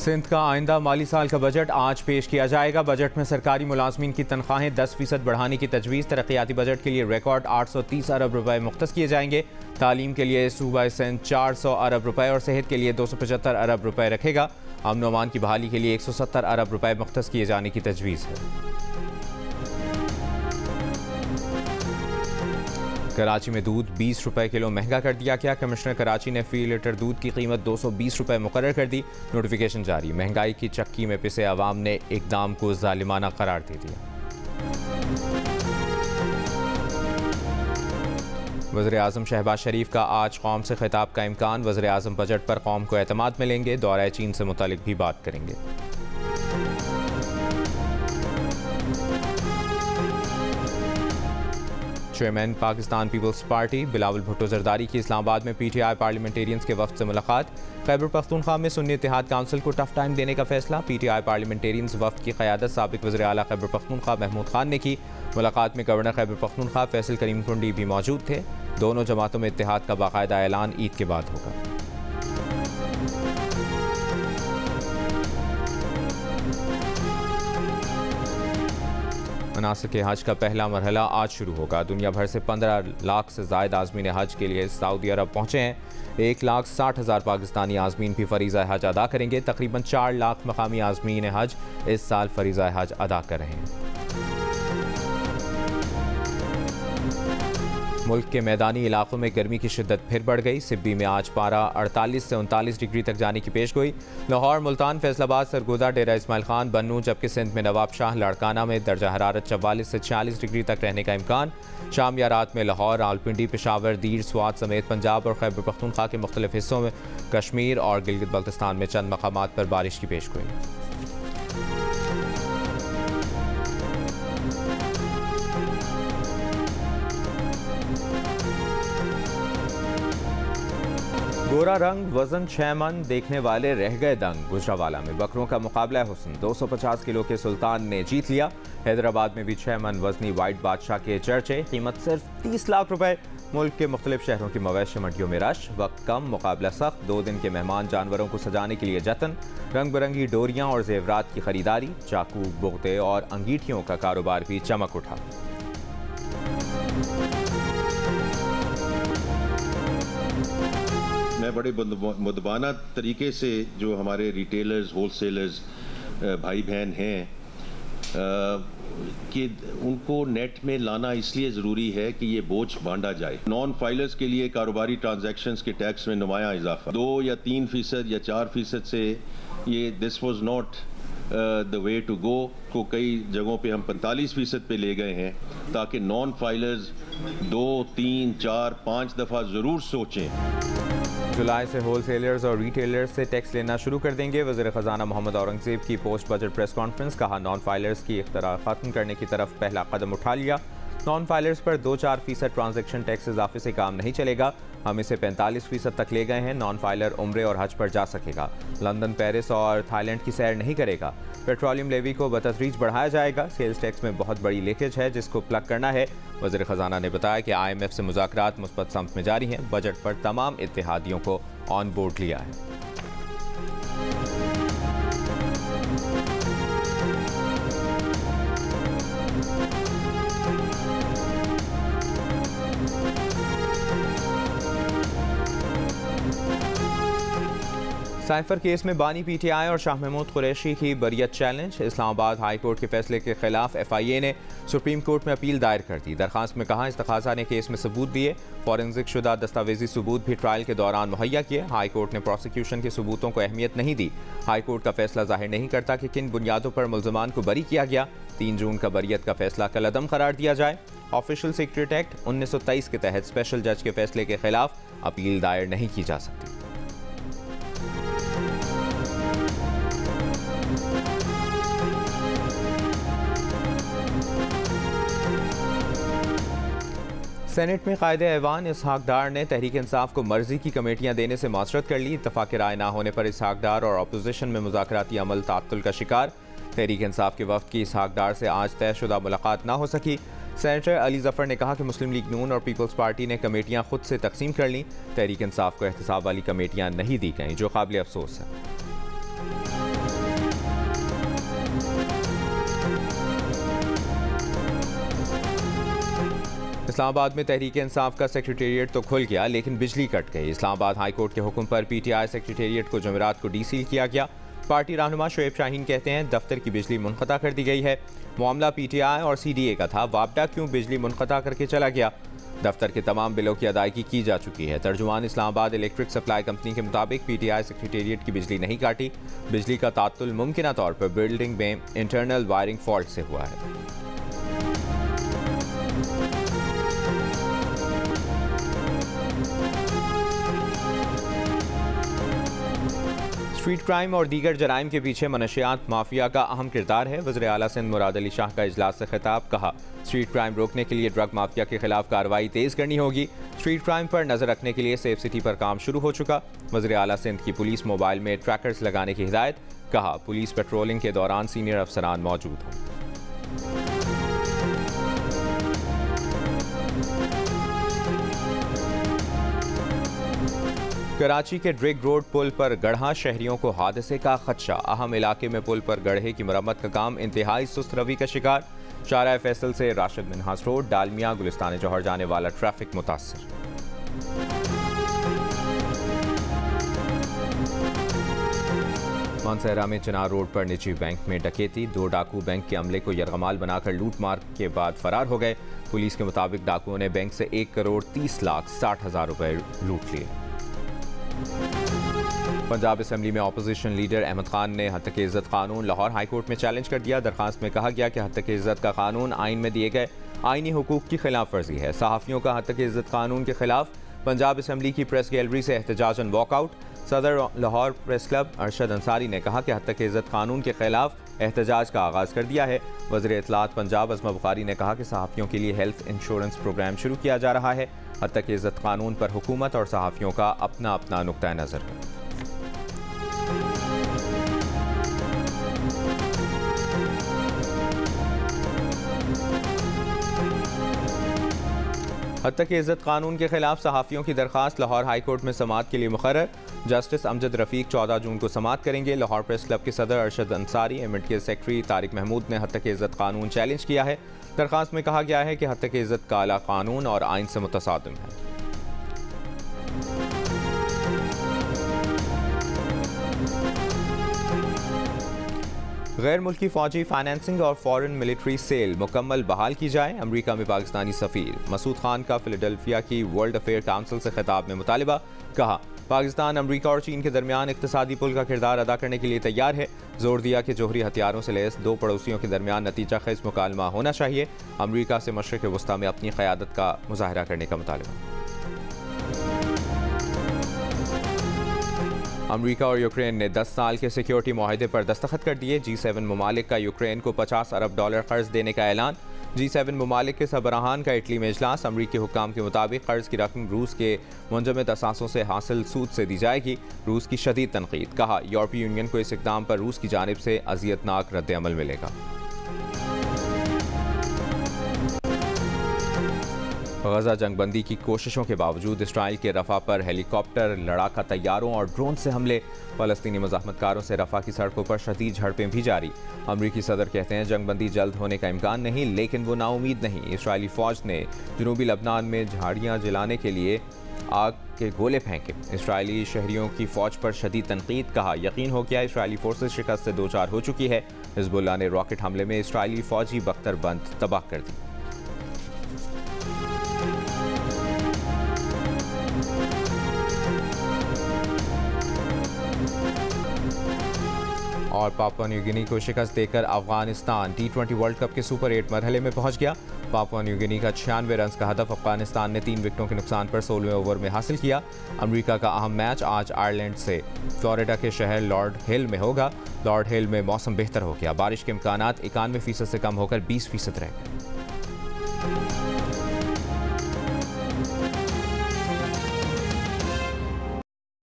सिंध का आइंदा माली साल का बजट आज पेश किया जाएगा। बजट में सरकारी मुलाजमीन की तनख्वाहें 10% बढ़ाने की तजवीज़। तरक्याती बजट के लिए रिकॉर्ड 830 अरब रुपए मुख्तस किए जाएंगे। तालीम के लिए सूबा सिंध 400 अरब रुपए और सेहत के लिए 275 अरब रुपए रखेगा। अमन अमान की बहाली के लिए 170 अरब रुपए मुख्तस किए जाने की तजवीज़ है। कराची में दूध 20 रुपए किलो महंगा कर दिया गया। कमिश्नर कराची ने फी लीटर दूध की कीमत 220 रुपए मुकर्रर कर दी। नोटिफिकेशन जारी। महंगाई की चक्की में पिसे अवाम ने इकदाम को जालिमाना करार दे दिया। वज़ीर आज़म शहबाज शरीफ का आज कौम से खिताब का इम्कान। वज़ीर आज़म बजट पर कौम को एतमाद मिलेंगे। दौरा चीन से मुतालिक भी बात करेंगे। चेयरमैन पाकिस्तान पीपल्स पार्टी बिलावल भुट्टो जरदारी की इस्लामाबाद में PTI पार्लियामेंटेरियंस के वफ्द से मुलाकात। खैबर पख्तूनख्वा में सुन्नी इत्तेहाद काउंसिल को टफ टाइम देने का फैसला। PTI पार्लियामेंटेरियंस वफ्द की क़यादत साबिक़ वज़ीर आला खैबर पख्तूनख्वा महमूद खान ने की। मुलाकात में गवर्नर खैबर पख्तूनख्वा फैसल करीम कुंडी भी मौजूद थे। दोनों जमातों में इत्तेहाद का बाकायदा ऐलान ईद के बाद होगा। मनासिक हज का पहला मरहला आज शुरू होगा। दुनिया भर से 15 लाख से ज़ायद आज़मीन हज के लिए सऊदी अरब पहुँचे हैं। 1,60,000 पाकिस्तानी आज़मीन भी फ़रीज़ा हज अदा करेंगे। तकरीबन 4 लाख मकामी आज़मीन हज इस साल फ़रीज़ा हज अदा कर रहे हैं। मुल्क के मैदानी इलाकों में गर्मी की शिद्दत फिर बढ़ गई। सिब्बी में आज पारा 48 से 39 डिग्री तक जाने की पेशगोई। लाहौर, मुल्तान, फैसलाबाद, सरगोदा, डेरा इस्माइल खान, बन्नू, जबकि सिंध में नवाब शाह, लाड़काना में दर्जा हरारत 44 से 46 डिग्री तक रहने का इम्कान। शाम या रात में लाहौर, रावलपिंडी, पेशावर, दीर, स्वात समेत पंजाब और खैबर पख्तूनख्वा के मुख्तलिफ हिस्सों में, कश्मीर और गिलगित बल्तिस्तान में चंद मकामात पर बारिश की पेशगोई। गोरा रंग, वजन 6 मन, देखने वाले रह गए दंग। गुजरावाला में बकरों का मुकाबला हुस्न। 250 किलो के सुल्तान ने जीत लिया। हैदराबाद में भी 6 मन वजनी वाइट बादशाह के चर्चे। कीमत सिर्फ 30 लाख रुपए। मुल्क के मुख्तलिफ शहरों की मवेशी मंडियों में रश। वक्त कम, मुकाबला सख्त। 2 दिन के मेहमान जानवरों को सजाने के लिए जतन। रंग बिरंगी डोरियां और जेवरात की खरीदारी। चाकू, बोगते और अंगीठियों का कारोबार भी चमक उठा। मैं बड़े मुदबाना तरीके से जो हमारे रिटेलर्स, होलसेलर्स भाई बहन हैं कि उनको नेट में लाना इसलिए ज़रूरी है कि ये बोझ बांटा जाए। नॉन फाइलर्स के लिए कारोबारी ट्रांजैक्शंस के टैक्स में नुमाया इजाफा 2 या 3% या 4% से ये this was not the way to go को कई जगहों पे हम 45% पे ले गए हैं, ताकि नॉन फाइलर्स 2, 3, 4, 5 दफ़ा ज़रूर सोचें। जुलाई से होलसेलर्स और रिटेलर्स से टैक्स लेना शुरू कर देंगे। वज़ीर ख़जाना मोहम्मद औरंगज़ेब की पोस्ट बजट प्रेस कॉन्फ्रेंस। कहा, नॉन फाइलर्स की इख्तियार ख़त्म करने की तरफ पहला कदम उठा लिया। नॉन फाइलर्स पर 2-4% ट्रांजैक्शन टैक्स इजाफे से काम नहीं चलेगा। हम इसे 45% तक ले गए हैं। नॉन फाइलर उम्रे और हज पर जा सकेगा। लंदन, पेरिस और थाईलैंड की सैर नहीं करेगा। पेट्रोलियम लेवी को बतदरीज बढ़ाया जाएगा। सेल्स टैक्स में बहुत बड़ी लीकेज है जिसको प्लग करना है। वज़ीर ख़जाना ने बताया कि IMF से मुज़ाकरात मुस्बत सम्त में जारी हैं। बजट पर तमाम इत्तेहादियों को ऑन बोर्ड लिया है। साइफर केस में बानी PTI और शाह महमूद कुरैशी की बरियत चैलेंज। इस्लामाबाद हाई कोर्ट के फैसले के खिलाफ FIA ने सुप्रीम कोर्ट में अपील दायर कर दी। दरखास्त में कहा, इस्तखाज़ा ने केस में सबूत दिए, फॉरेंसिक शुदा दस्तावेजी सबूत भी ट्रायल के दौरान मुहैया किए। हाई कोर्ट ने प्रोसिक्यूशन के सबूतों को अहमियत नहीं दी। हाई कोर्ट का फैसला जाहिर नहीं करता कि किन बुनियादों पर मुल्ज़मान को बरी किया गया। 3 जून का बरियत का फैसला कलअदम करार दिया जाए। ऑफिशियल सीक्रेट एक्ट 1923 के तहत स्पेशल जज के फैसले के खिलाफ अपील दायर नहीं की जा सकती। सेनेट में कायदे ऐवान इसहाक डार ने तहरीक इंसाफ को मर्जी की कमेटियां देने से माजरत कर ली। इत्तफाक राय ना होने पर इसहाक डार और अपोजिशन में मुज़ाकराती अमल ताअत्तुल का शिकार। तहरीक इंसाफ के वफ्द की इसहाक डार से आज तयशुदा मुलाकात ना हो सकी। सेनेटर अली जफर ने कहा कि मुस्लिम लीग नून और पीपल्स पार्टी ने कमेटियां खुद से तकसीम कर लीं। तहरीक इंसाफ को एहतसाब वाली कमेटियां नहीं दी गईं, जो काबिल अफसोस है। इस्लामाबाद में तहरीक इंसाफ का सेक्रेटेरिएट तो खुल गया, लेकिन बिजली कट गई। इस्लामाबाद हाई कोर्ट के हुक्म पर PTI सेक्रेटेरिएट को जमेरात को डीसील किया गया। पार्टी रहनुमा शोएब शाहीन कहते हैं दफ्तर की बिजली मुनक़ता कर दी गई है। मामला PTI और CDA का था, वापडा क्यों बिजली मुनक़ता करके चला गया। दफ्तर के तमाम बिलों की अदायगी की जा चुकी है। तर्जुमान इस्लामाबाद इलेक्ट्रिक सप्लाई कंपनी के मुताबिक PTI सेक्रेटेरिएट की बिजली नहीं काटी। बिजली का तात्तुल मुमकिना तौर पर बिल्डिंग में इंटरनल वायरिंग फॉल्ट से हुआ है। स्ट्रीट क्राइम और दीगर जराइम के पीछे मनशियात माफिया का अहम किरदार है। वज़ीर आला सिंध मुराद अली शाह का इजलास से खिताब, कहा स्ट्रीट क्राइम रोकने के लिए ड्रग माफिया के खिलाफ कार्रवाई तेज़ करनी होगी। स्ट्रीट क्राइम पर नज़र रखने के लिए सेफ सिटी पर काम शुरू हो चुका। वज़ीर आला सिंध की पुलिस मोबाइल में ट्रैकर्स लगाने की हिदायत, कहा पुलिस पेट्रोलिंग के दौरान सीनियर अफसरान मौजूद हों। कराची के ड्रिग रोड पुल पर गढ़ा, शहरियों को हादसे का खदशा। अहम इलाके में पुल पर गढ़े की मरम्मत का काम इंतहाई सुस्त रवि का शिकार। शारा फैसल से राशिद मिन्हास रोड, डालमिया, गुलिस्तान जौहर जाने वाला ट्रैफिक मुतासर। मानसहरा में चिनार रोड पर निजी बैंक में डकैती। 2 डाकू बैंक के अमले को यरगमाल बनाकर लूट मार के बाद फरार हो गए। पुलिस के मुताबिक डाकुओं ने बैंक से 1,30,60,000 रुपए लूट लिए। पंजाब असेंबली में अपोजिशन लीडर अहमद खान ने हद तक इज्जत कानून लाहौर हाई कोर्ट में चैलेंज कर दिया। दरखास्त में कहा गया कि हद तक इज्जत का कानून आइन में दिए गए आइनी हुकूक की खिलाफ वर्जी है। सहाफ़ियों का हद तक इज्जत कानून के खिलाफ पंजाब असेंबली की प्रेस गैलरी से एहतजाजन वॉकआउट। सदर लाहौर प्रेस क्लब अरशद अंसारी ने कहा कि हद तक इज्जत कानून के खिलाफ एहतजाज का आगाज़ कर दिया है। वज़ीर इत्तलात पंजाब अज़मा बुखारी ने कहा कि सहाफ़ियों के लिए हेल्थ इंश्योरेंस प्रोग्राम शुरू किया जा रहा है। हद तक इज्जत कानून पर हुकूमत और सहाफ़ियों का अपना अपना नुक्ता नज़र है। हद तक इज्जत कानून के खिलाफ सहाफ़ियों की दरखास्त लाहौर हाई कोर्ट में समाअत के लिए मुकर्रर। जस्टिस अमजद रफ़ीक 14 जून को समाअत करेंगे। लाहौर प्रेस क्लब के सदर अरशद अंसारी, एमिट के सेक्रेटरी तारिक महमूद ने हद तक इज्जत कानून चैलेंज किया है। दरखास्त में कहा गया है कि हद तक इज्जत काला कानून और आइन से मुतसादिम है। गैर मुल्की फौजी फाइनेंसिंग और फॉरेन मिलिट्री सेल मुकम्मल बहाल की जाए। अमरीका में पाकिस्तानी सफ़ीर मसूद खान का फिलाडेल्फिया की वर्ल्ड अफेयर काउंसिल से खिताब में मुतालिबा, कहा पाकिस्तान अमरीका और चीन के दरमियान इक्तिसादी पुल का किरदार अदा करने के लिए तैयार है। जोर दिया कि जोहरी हथियारों से लैस 2 पड़ोसियों के दरमियान नतीजा खेज मुकालमा होना चाहिए। अमरीका से मशरिक़ वस्ता में अपनी क़यादत का मुजाहरा करने का मुतालिबा। अमरीका और यूक्रेन ने 10 साल के सिक्योरिटी मुआहदे पर दस्तखत कर दिए। G7 ममालिक का यूक्रेन को $50 अरब कर्ज देने का ऐलान। G7 ममालिक के सरबराहान का इटली में इजलास। अमरीकी हुक्काम के मुताबिक कर्ज की रकम रूस के मुंजमद असासों से हासिल सूद से दी जाएगी। रूस की शदीद तनकीद, कहा यूरोपीय यूनियन को इस इक़दाम पर रूस की जानिब से अज़ियतनाक रद्द-ए-अमल मिलेगा। गजा जंगबंदी की कोशिशों के बावजूद इसराइल के रफा पर हेलीकॉप्टर, लड़ाका तैयारों और ड्रोन से हमले। फ़लस्तीनी मुज़ाहमतकारों से रफा की सड़कों पर शदीद झड़पें भी जारी। अमरीकी सदर कहते हैं जंगबंदी जल्द होने का इम्कान नहीं, लेकिन वो नाउमीद नहीं। इसराइली फ़ौज ने जनूबी लबनान में झाड़ियाँ जलाने के लिए आग के गोले फेंके। इसराइली शहरियों की फ़ौज पर शदीद तनकीद, कहा यकीन हो गया इसराइली फोर्सेस शिकस्त से 2-4 हो चुकी है। हिज़्बुल्लाह ने रॉकेट हमले में इसराइली फ़ौजी बख्तरबंद तबाह कर दी। और पापुआ न्यू गिनी को शिकस्त देकर अफगानिस्तान T20 वर्ल्ड कप के सुपर 8 मरहले में पहुंच गया। पापुआ न्यू गिनी का 96 रन का हदफ अफगानिस्तान ने 3 विकेटों के नुकसान पर 16वें ओवर में हासिल किया। अमेरिका का अहम मैच आज आयरलैंड से फ्लोरिडा के शहर लॉर्ड हिल में होगा। लॉर्ड हिल में मौसम बेहतर हो गया। बारिश के इम्कानात 91% से कम होकर 20% रह गए।